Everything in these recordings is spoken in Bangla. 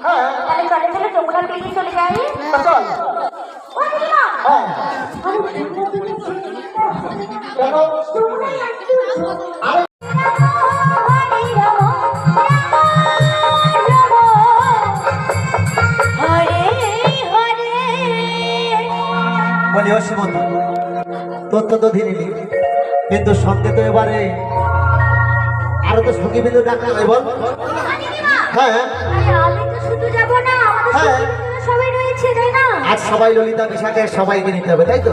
তাহলে চলে চলে যমুনার দিকে চলে যাই। চল। ও দিদিমা, কেন? যমুনায় আসছি। আরে বলি অসীমন্ত, তোর তো ধীরে কিন্তু সঙ্গে তো এবারে আরো তো সঙ্গী বিন্দু ডাকা নাই বল। হ্যাঁ আমি তো শুধু যাব না, আমাদের সবাই রয়েছে তাই না? আজ সবাই ললিতা বিশাখে সবাইকে নিতে হবে তাই তো।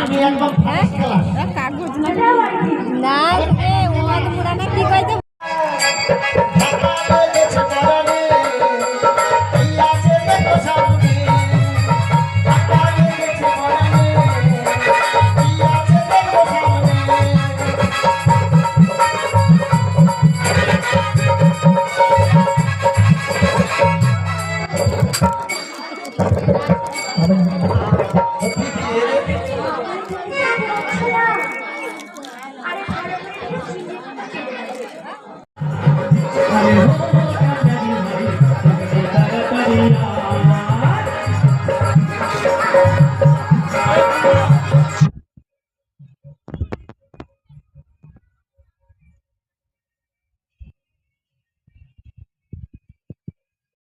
আমি একদম কাগজ না পুরানা কি কইতে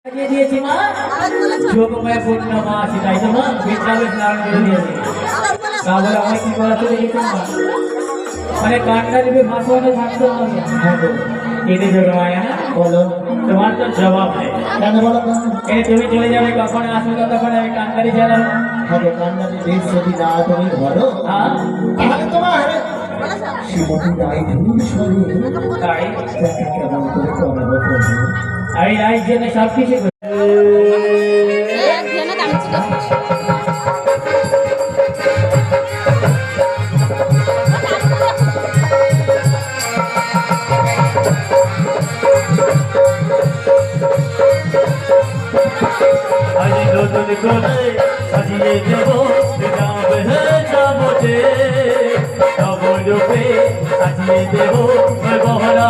দিয়ে দিয়েছি মা, যোগময় পূর্ণমাসী, তাই তো মা বিদ্যালয় স্নান করে দিয়েছি। তাহলে আমি কি করাতে দেখেছি মা, মানে কান্না দিবে ভাষণে থাকতে হবে। কেটে যোগমায় না বলো, তোমার তো জবাব নেই। কেন বলো? এই তুমি চলে যাবে, কখন আসবে তখন আমি কান্নারি চালাবো। হবে কান্নারি দেশ যদি না তুমি ধরো তাহলে তোমার শ্রীমতী রায় তাই কেমন করে করাবো আমি রাইট জেনে সব কিছু সাজিয়ে দেব যাবতে সাজিয়ে দেব বহরা